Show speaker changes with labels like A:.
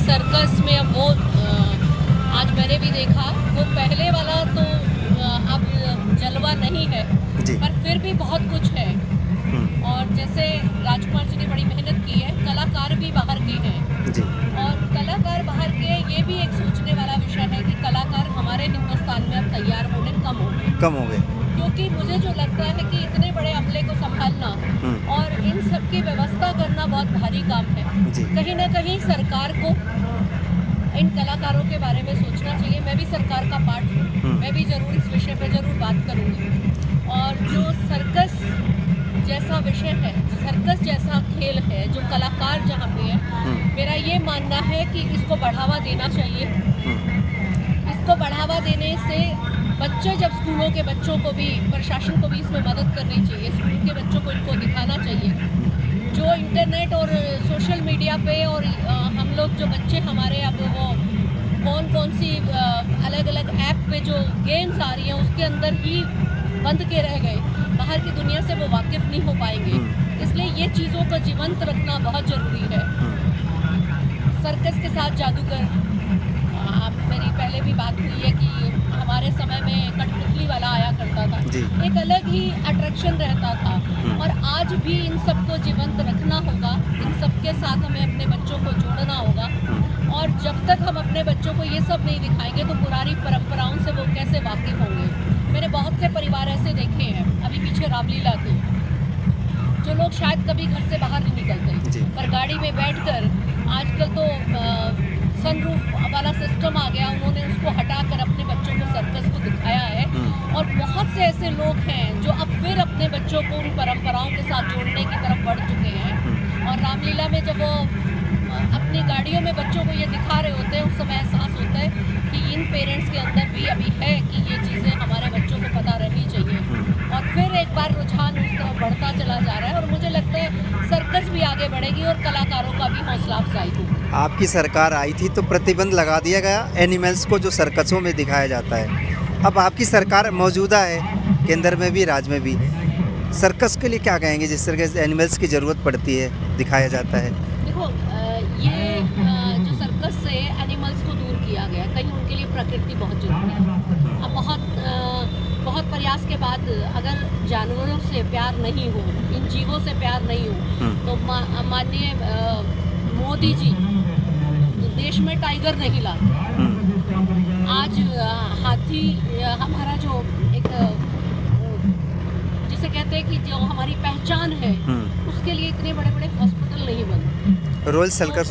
A: Circus में अब वो आज मैंने भी देखा, वो पहले वाला तो अब जलवा नहीं है, पर फिर भी बहुत कुछ है। और जैसे राजकुमार जी ने बड़ी मेहनत की है, कलाकार भी बाहर के हैं
B: जी।
A: और कलाकार बाहर के, ये भी एक सोचने वाला विषय है कि कलाकार हमारे हिंदुस्तान में अब तैयार होने कम हो गए। क्योंकि मुझे जो लगता है कि इतने बड़े अमले को संभालना और इन सब की व्यवस्था करना बहुत भारी काम है। कहीं ना कहीं सरकार को इन कलाकारों के बारे में सोचना चाहिए। मैं भी सरकार का पार्ट हूँ, मैं भी जरूर इस विषय पे जरूर बात करूँगी। और जो सर्कस जैसा विषय है, सर्कस जैसा खेल है, जो कलाकार जहाँ पे है, मेरा ये मानना है कि इसको बढ़ावा देना चाहिए। इसको बढ़ावा देने से बच्चे, जब स्कूलों के बच्चों को भी, प्रशासन को भी इसमें मदद करनी चाहिए। स्कूल के बच्चों को इनको दिखाना चाहिए। जो इंटरनेट और सोशल मीडिया पे और हम लोग जो बच्चे हमारे अब वो कौन सी अलग अलग ऐप पे जो गेम्स आ रही हैं उसके अंदर ही बंद के रह गए, बाहर की दुनिया से वो वाकिफ नहीं हो पाएंगे। इसलिए ये चीज़ों को जीवंत रखना बहुत ज़रूरी है। सर्कस के साथ जादूगर, मेरी पहले भी बात हुई है कि हमारे समय में कठपुतली वाला आया करता था, एक अलग ही अट्रैक्शन रहता था। और आज भी इन सबको जीवंत रखना होगा, इन सबके साथ हमें अपने बच्चों को जोड़ना होगा। और जब तक हम अपने बच्चों को ये सब नहीं दिखाएंगे तो पुरानी परंपराओं से वो कैसे वाकिफ होंगे। मैंने बहुत से परिवार ऐसे देखे हैं, अभी पीछे रामलीला थी, जो लोग शायद कभी घर से बाहर नहीं निकलते, पर गाड़ी में बैठकर, आजकल तो सनरूफ वाला सिस्टम आ गया, उन्होंने उसको हटाकर अपने बच्चों को सर्कस को दिखाया है। और बहुत से ऐसे लोग हैं जो अब फिर अपने बच्चों को उन परंपराओं के साथ जोड़ने की तरफ बढ़ चुके हैं। और रामलीला में जब वो अपनी गाड़ियों में बच्चों को ये दिखा रहे होते हैं, उस समय एहसास होता है कि इन पेरेंट्स के अंदर भी अभी है कि ये चीज़ें हमारे बच्चों को पता रहनी चाहिए। और फिर एक बार रुझान उस तरफ बढ़ता चला जा रहा है और मुझे लगता है सर्कस भी आगे बढ़ेगी और कलाकारों का भी हौसला अफजाई होगी।
B: आपकी सरकार आई थी तो प्रतिबंध लगा दिया गया एनिमल्स को जो सर्कसों में दिखाया जाता है। अब आपकी सरकार मौजूदा है, केंद्र में भी, राज्य में भी। सर्कस के लिए क्या कहेंगे जिस तरह से एनिमल्स की ज़रूरत पड़ती है, दिखाया जाता है?
A: देखो, ये जो सर्कस से एनिमल्स को दूर किया गया, कहीं उनके लिए प्रकृति बहुत जरूरी है। अब बहुत प्रयास के बाद अगर जानवरों से प्यार नहीं हो, इन जीवों से प्यार नहीं हो, तो माननीय मोदी जी देश में टाइगर नहीं लाते। आज हाथी हमारा जो एक जिसे कहते हैं कि जो हमारी पहचान है, उसके लिए इतने बड़े बड़े हॉस्पिटल नहीं बने।
B: Royal circus